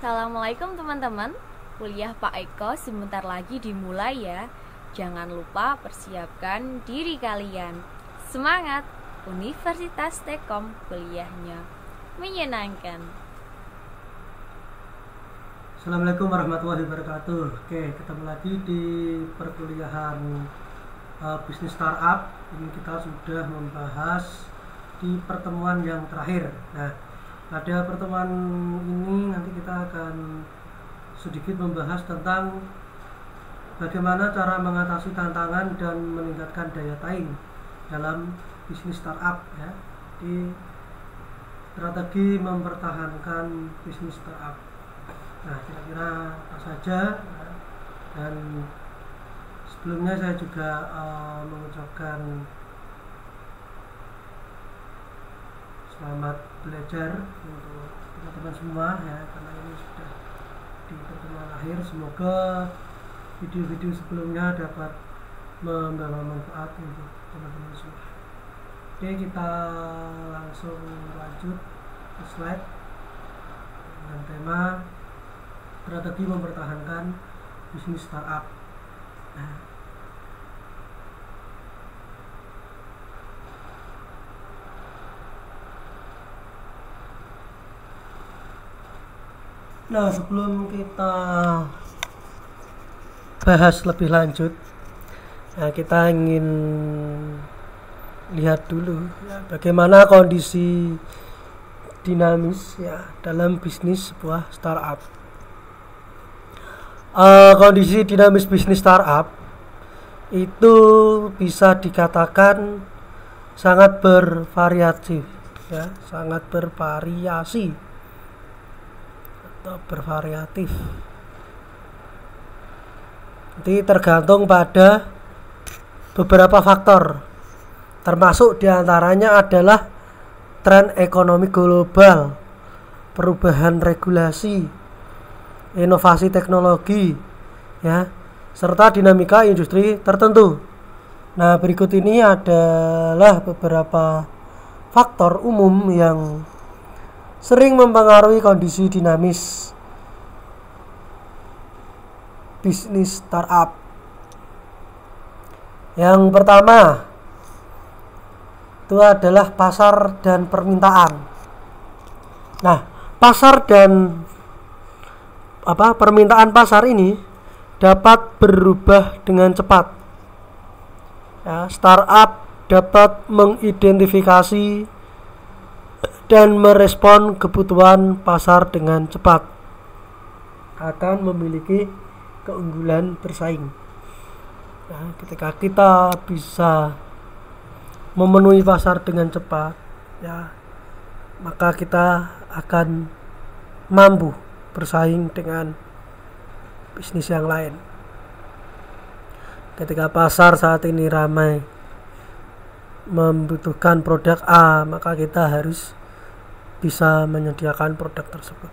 Assalamualaikum teman-teman. Kuliah Pak Eko sebentar lagi dimulai ya. Jangan lupa persiapkan diri kalian. Semangat! Universitas Tekom, kuliahnya menyenangkan. Assalamualaikum warahmatullahi wabarakatuh. Oke, ketemu lagi di perkuliahan bisnis startup. Ini kita sudah membahas di pertemuan yang terakhir. Nah, pada pertemuan ini nanti kita akan sedikit membahas tentang bagaimana cara mengatasi tantangan dan meningkatkan daya saing dalam bisnis startup ya. Di strategi mempertahankan bisnis startup. Nah, kira-kira apa saja ya. Dan sebelumnya saya juga mengucapkan selamat belajar untuk teman-teman semua ya, karena ini sudah di pertemuan akhir. Semoga video-video sebelumnya dapat membawa manfaat untuk teman-teman semua. Oke, kita langsung lanjut ke slide dengan tema strategi mempertahankan bisnis startup. Nah, sebelum kita bahas lebih lanjut, kita ingin lihat dulu ya, bagaimana kondisi dinamis ya dalam bisnis sebuah startup. Kondisi dinamis bisnis startup itu bisa dikatakan sangat bervariatif ya, sangat bervariasi atau bervariatif. Jadi tergantung pada beberapa faktor, termasuk diantaranya adalah tren ekonomi global, perubahan regulasi, inovasi teknologi ya, serta dinamika industri tertentu. Nah, berikut ini adalah beberapa faktor umum yang sering mempengaruhi kondisi dinamis bisnis startup. Yang pertama itu adalah pasar dan permintaan. Nah, pasar dan permintaan pasar ini dapat berubah dengan cepat. Ya, startup dapat mengidentifikasi dan merespon kebutuhan pasar dengan cepat, akan memiliki keunggulan bersaing. Nah, ketika kita bisa memenuhi pasar dengan cepat, ya, maka kita akan mampu bersaing dengan bisnis yang lain. Ketika pasar saat ini ramai membutuhkan produk A, maka kita harus bisa menyediakan produk tersebut.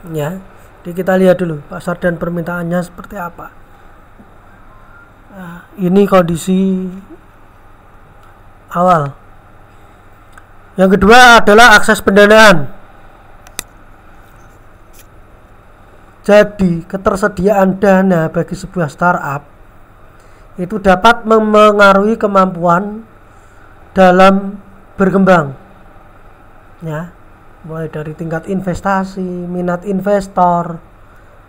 Ya, jadi kita lihat dulu pasar dan permintaannya seperti apa. Nah, ini kondisi awal. Yang kedua adalah akses pendanaan. Jadi, ketersediaan dana bagi sebuah startup itu dapat memengaruhi kemampuan dalam berkembang. Ya, mulai dari tingkat investasi, minat investor,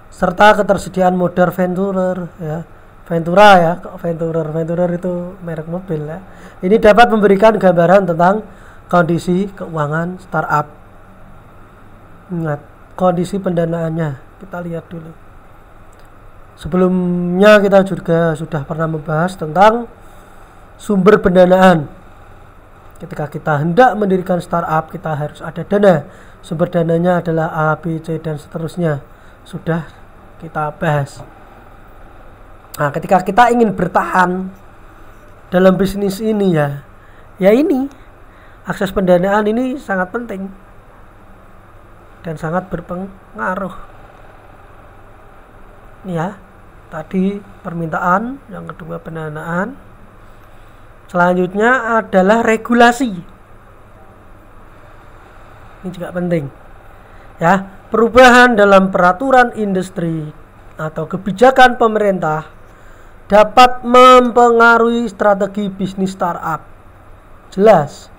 serta ketersediaan modal venturer ya. Venturer itu merek mobil ya. Ini dapat memberikan gambaran tentang kondisi keuangan startup. Ingat, kondisi pendanaannya kita lihat dulu. Sebelumnya kita juga sudah pernah membahas tentang sumber pendanaan. Ketika kita hendak mendirikan startup, kita harus ada dana. Sumber dananya adalah A, B, C, dan seterusnya. Sudah kita bahas. Nah, ketika kita ingin bertahan dalam bisnis ini ya ini akses pendanaan ini sangat penting dan sangat berpengaruh. Ya, tadi permintaan, yang kedua pendanaan. Selanjutnya adalah regulasi. Ini juga penting. Ya, perubahan dalam peraturan industri atau kebijakan pemerintah dapat mempengaruhi strategi bisnis startup. Jelas.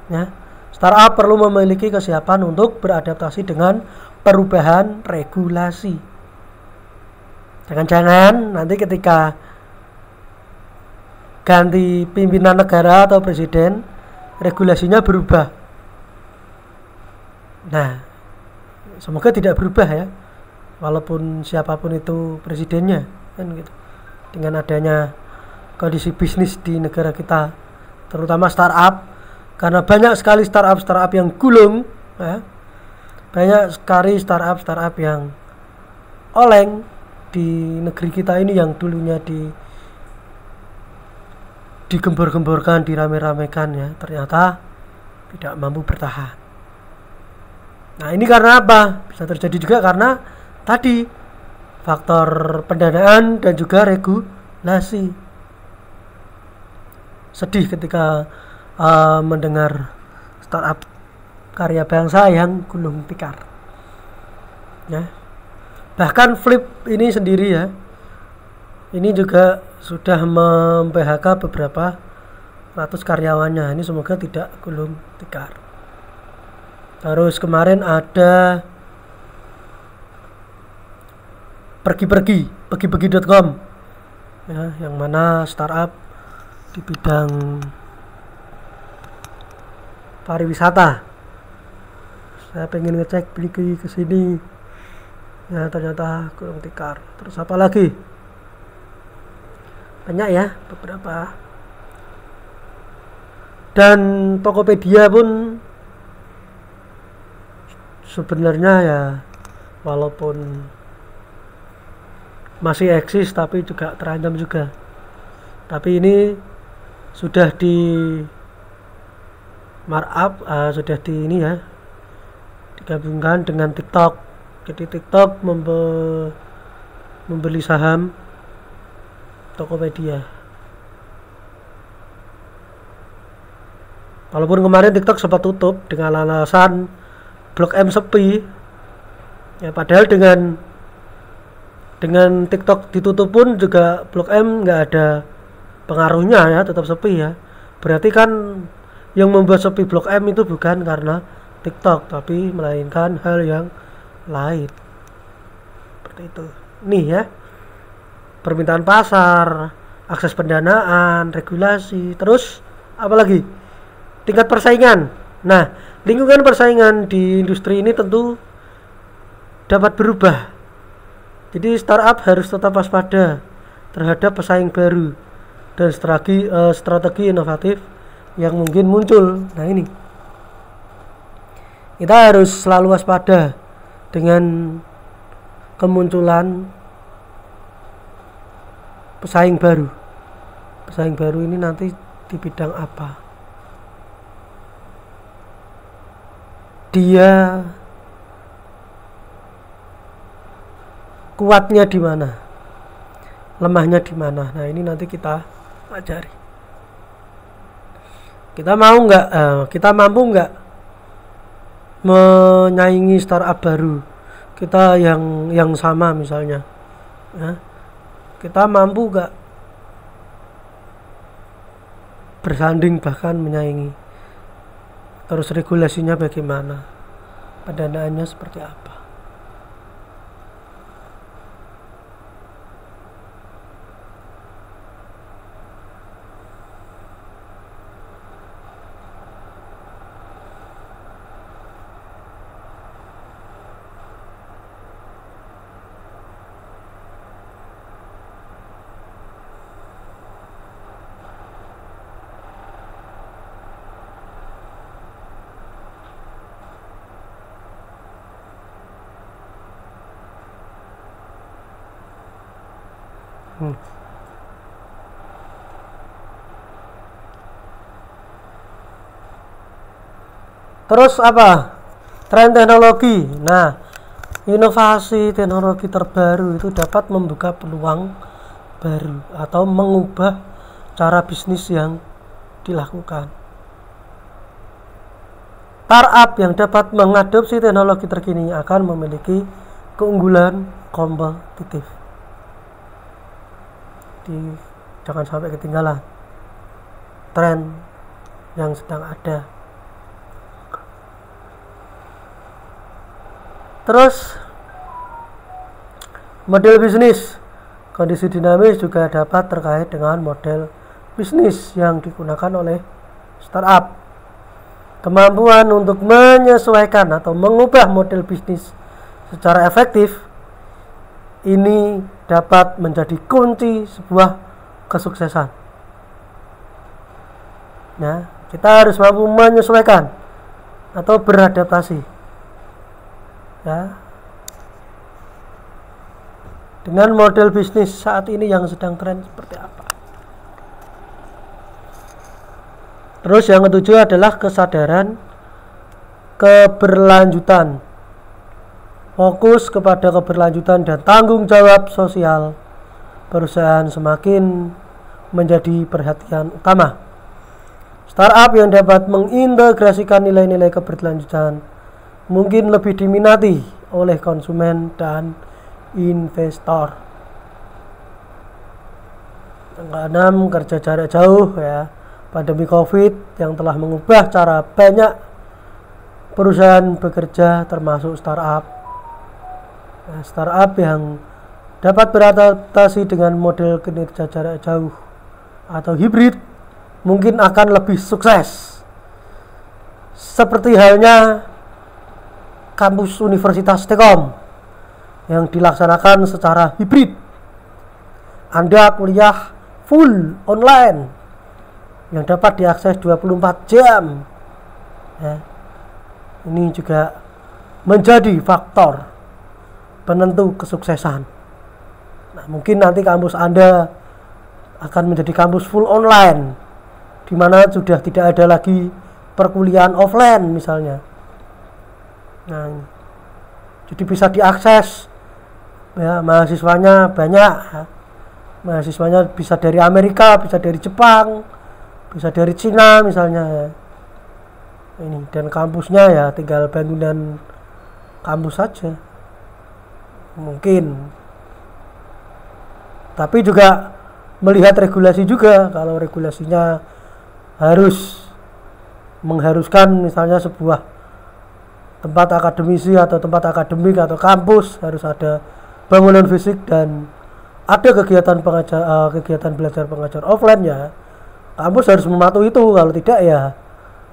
Ya, startup perlu memiliki kesiapan untuk beradaptasi dengan perubahan regulasi. Jangan-jangan nanti ketika ganti pimpinan negara atau presiden, regulasinya berubah. Nah, semoga tidak berubah ya, walaupun siapapun itu presidennya, kan gitu. Dengan adanya kondisi bisnis di negara kita, terutama startup, karena banyak sekali startup yang gulung, ya. Banyak sekali startup yang oleng di negeri kita ini, yang dulunya digembor-gemborkan, dirame-ramekan, ya, ternyata tidak mampu bertahan. Nah, ini karena apa? Bisa terjadi juga karena tadi faktor pendanaan dan juga regulasi. Sedih ketika mendengar startup karya bangsa yang gulung tikar, ya. Bahkan Flip ini sendiri, ya, ini juga sudah mem-PHK beberapa ratus karyawannya. Ini semoga tidak gulung tikar. Terus kemarin ada pergi-pergi.com, ya, yang mana startup di bidang pariwisata. Saya pengen ngecek pergi ke sini, ya, ternyata gulung tikar. Terus apa lagi? Banyak ya, beberapa. Dan Tokopedia pun sebenarnya, ya, walaupun masih eksis tapi juga terancam juga. Tapi ini sudah di markup, sudah di ini, ya, digabungkan dengan TikTok. Jadi TikTok membeli saham Tokopedia. Walaupun kemarin TikTok sempat tutup dengan alasan Blok M sepi, ya, padahal dengan TikTok ditutup pun juga Blok M nggak ada pengaruhnya, ya, tetap sepi, ya. Berarti kan yang membuat sepi Blok M itu bukan karena TikTok, tapi melainkan hal yang lain. Seperti itu. Nih, ya, permintaan pasar, akses pendanaan, regulasi, terus apa lagi? Tingkat persaingan. Nah, lingkungan persaingan di industri ini tentu dapat berubah. Jadi startup harus tetap waspada terhadap pesaing baru dan strategi inovatif yang mungkin muncul. Nah, ini kita harus selalu waspada dengan kemunculan pesaing baru. Pesaing baru ini nanti di bidang apa? Dia kuatnya di mana, lemahnya di mana. Nah, ini nanti kita pelajari. Kita mampu nggak menyaingi startup baru kita yang sama misalnya, ya. Kita mampu nggak bersanding, bahkan menyaingi. Terus regulasinya bagaimana, pendanaannya seperti apa. Terus apa? Tren teknologi. Nah, inovasi teknologi terbaru itu dapat membuka peluang baru atau mengubah cara bisnis yang dilakukan. Startup yang dapat mengadopsi teknologi terkini akan memiliki keunggulan kompetitif. Jangan sampai ketinggalan tren yang sedang ada. Terus model bisnis. Kondisi dinamis juga dapat terkait dengan model bisnis yang digunakan oleh startup. Kemampuan untuk menyesuaikan atau mengubah model bisnis secara efektif ini dapat menjadi kunci sebuah kesuksesan. Ya, kita harus mampu menyesuaikan atau beradaptasi. Ya. Dengan model bisnis saat ini yang sedang tren seperti apa. Terus yang ketujuh adalah kesadaran keberlanjutan. Fokus kepada keberlanjutan dan tanggung jawab sosial perusahaan semakin menjadi perhatian utama. Startup yang dapat mengintegrasikan nilai-nilai keberlanjutan mungkin lebih diminati oleh konsumen dan investor. Yang keenam, kerja jarak jauh ya. Pandemi COVID yang telah mengubah cara banyak perusahaan bekerja termasuk startup. Nah, startup yang dapat beradaptasi dengan model kinerja jarak jauh atau hibrid mungkin akan lebih sukses. Seperti halnya kampus Universitas Telkom yang dilaksanakan secara hibrid. Anda kuliah full online yang dapat diakses 24 jam. Ya. Ini juga menjadi faktor penentu kesuksesan. Nah, mungkin nanti kampus Anda akan menjadi kampus full online, di mana sudah tidak ada lagi perkuliahan offline misalnya. Nah, jadi bisa diakses ya, mahasiswanya banyak ya. Mahasiswanya bisa dari Amerika, bisa dari Jepang, bisa dari Cina misalnya ya. Ini dan kampusnya ya tinggal bangunan kampus saja mungkin. Tapi juga melihat regulasi juga. Kalau regulasinya harus mengharuskan misalnya sebuah tempat akademisi atau tempat akademik atau kampus harus ada bangunan fisik dan ada kegiatan kegiatan belajar pengajar offline ya. Kampus harus mematuhi itu, kalau tidak ya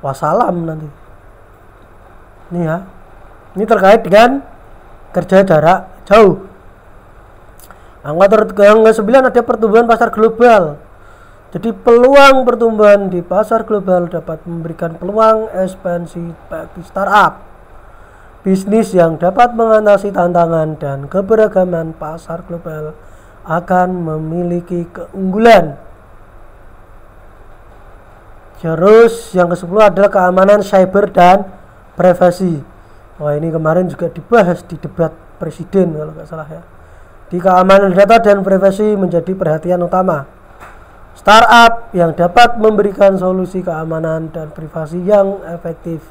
wassalam nanti. Ini ya. Ini terkait dengan kerja jarak jauh. Yang ke-9 ada pertumbuhan pasar global. Jadi peluang pertumbuhan di pasar global dapat memberikan peluang ekspansi bagi startup. Bisnis yang dapat mengatasi tantangan dan keberagaman pasar global akan memiliki keunggulan. Terus yang ke-10 adalah keamanan cyber dan privasi. Wah, ini kemarin juga dibahas di debat presiden kalau nggak salah ya. Di keamanan data dan privasi menjadi perhatian utama. Startup yang dapat memberikan solusi keamanan dan privasi yang efektif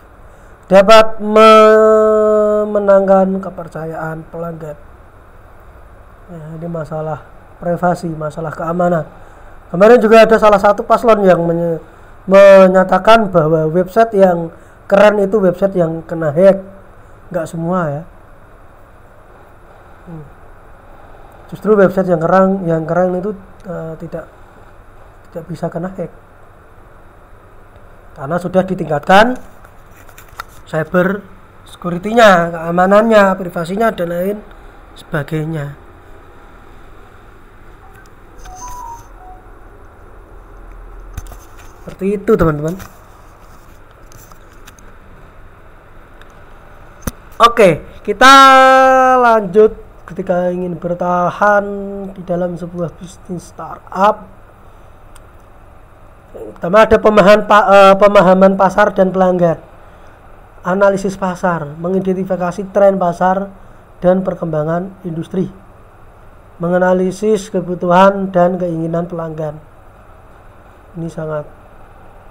dapat memenangkan kepercayaan pelanggan. Ya, ini masalah privasi, masalah keamanan. Kemarin juga ada salah satu paslon yang menyatakan bahwa website yang keren itu website yang kena hack. Nggak semua ya. Justru website yang keren itu tidak bisa kena hack karena sudah ditingkatkan cyber security-nya, keamanannya, privasinya dan lain sebagainya. Seperti itu teman-teman. Oke, kita lanjut. Ketika ingin bertahan di dalam sebuah bisnis startup, pertama ada pemahaman pasar dan pelanggan, analisis pasar, mengidentifikasi tren pasar dan perkembangan industri, menganalisis kebutuhan dan keinginan pelanggan. Ini sangat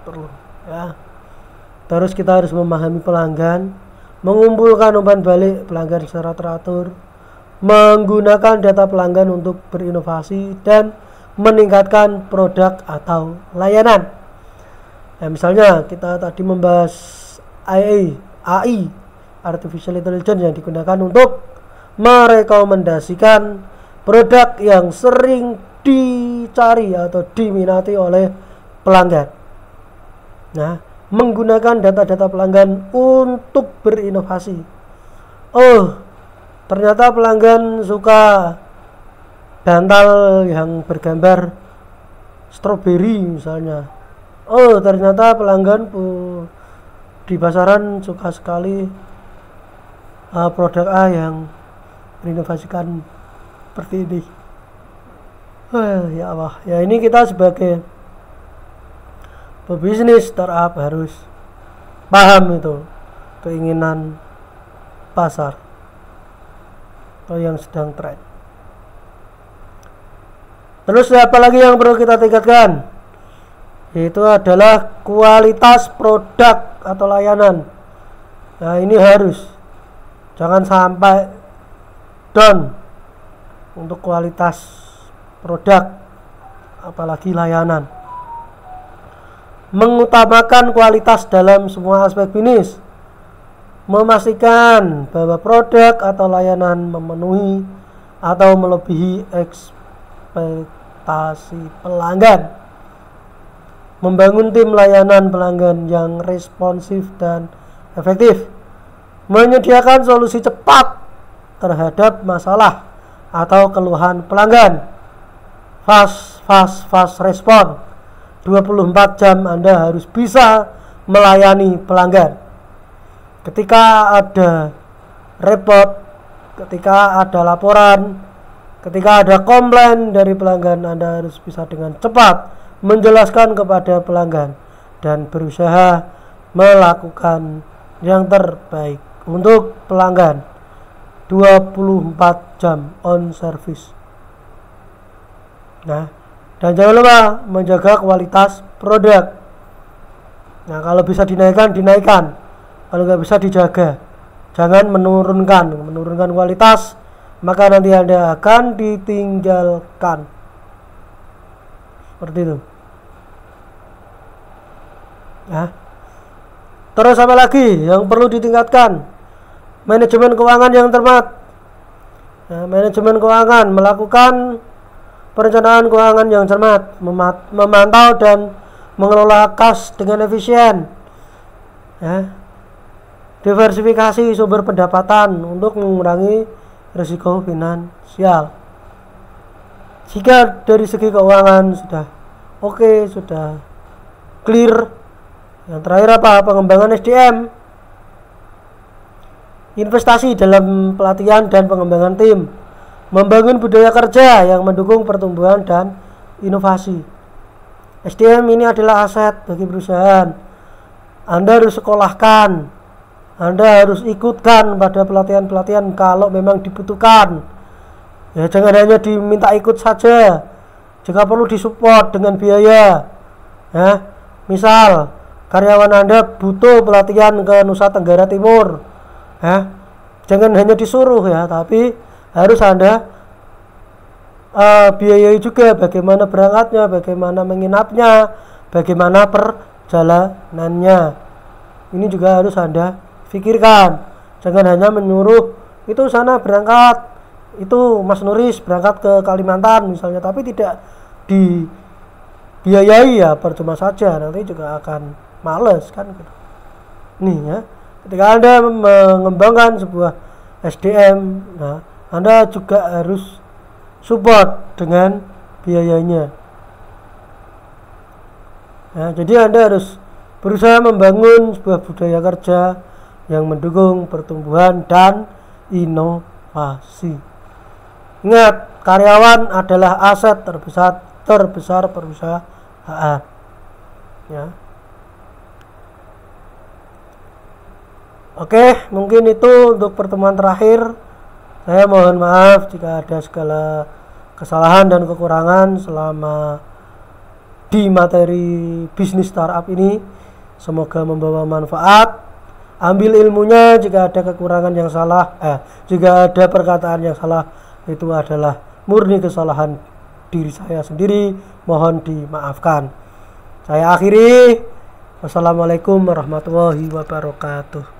perlu ya. Terus kita harus memahami pelanggan, mengumpulkan umpan balik pelanggan secara teratur, menggunakan data pelanggan untuk berinovasi dan meningkatkan produk atau layanan. Nah, misalnya kita tadi membahas AI, Artificial Intelligence, yang digunakan untuk merekomendasikan produk yang sering dicari atau diminati oleh pelanggan. Nah, menggunakan data-data pelanggan untuk berinovasi. Oh, ternyata pelanggan suka bantal yang bergambar stroberi misalnya. Oh, ternyata pelanggan di pasaran suka sekali produk A yang berinovasikan seperti ini. Ya Allah, ya ini kita sebagai pebisnis startup harus paham itu keinginan pasar atau yang sedang tren. Terus apa lagi yang perlu kita tingkatkan? Yaitu adalah kualitas produk atau layanan. Nah, ini harus, jangan sampai down untuk kualitas produk apalagi layanan. Mengutamakan kualitas dalam semua aspek bisnis, memastikan bahwa produk atau layanan memenuhi atau melebihi ekspektasi pelanggan, membangun tim layanan pelanggan yang responsif dan efektif, menyediakan solusi cepat terhadap masalah atau keluhan pelanggan, fast respon, 24 jam Anda harus bisa melayani pelanggan. Ketika ada repot, ketika ada laporan, ketika ada komplain dari pelanggan, Anda harus bisa dengan cepat menjelaskan kepada pelanggan dan berusaha melakukan yang terbaik untuk pelanggan. 24 jam on service. Nah, dan jangan lupa menjaga kualitas produk. Nah, kalau bisa dinaikkan. Kalau nggak bisa dijaga, jangan menurunkan kualitas, maka nanti Anda akan ditinggalkan. Seperti itu. Nah, terus apa lagi yang perlu ditingkatkan? Manajemen keuangan yang cermat. Nah, manajemen keuangan, melakukan perencanaan keuangan yang cermat, memantau dan mengelola kas dengan efisien. Ya. Diversifikasi sumber pendapatan untuk mengurangi risiko finansial. Jika dari segi keuangan sudah oke, sudah clear, yang terakhir apa? Pengembangan SDM. Investasi dalam pelatihan dan pengembangan tim, membangun budaya kerja yang mendukung pertumbuhan dan inovasi. SDM ini adalah aset bagi perusahaan. Anda harus sekolahkan, Anda harus ikutkan pada pelatihan-pelatihan kalau memang dibutuhkan. Ya, jangan hanya diminta ikut saja. Jika perlu disupport dengan biaya. Ya, misal karyawan Anda butuh pelatihan ke Nusa Tenggara Timur. Ya, jangan hanya disuruh ya, tapi harus Anda biayai juga bagaimana berangkatnya, bagaimana menginapnya, bagaimana perjalanannya. Ini juga harus Anda pikirkan. Jangan hanya menyuruh itu sana berangkat, itu Mas Nuris berangkat ke Kalimantan misalnya, tapi tidak dibiayai, ya percuma saja, nanti juga akan males kan gitu. Nih ya, ketika Anda mengembangkan sebuah SDM, nah Anda juga harus support dengan biayanya. Nah, jadi Anda harus berusaha membangun sebuah budaya kerja yang mendukung pertumbuhan dan inovasi. Ingat, karyawan adalah aset terbesar perusahaan. Ya. Oke, mungkin itu untuk pertemuan terakhir. Saya mohon maaf jika ada segala kesalahan dan kekurangan selama di materi bisnis startup ini. Semoga membawa manfaat. Ambil ilmunya. Jika ada kekurangan yang salah, jika ada perkataan yang salah, itu adalah murni kesalahan diri saya sendiri, mohon dimaafkan. Saya akhiri. Wassalamualaikum warahmatullahi wabarakatuh.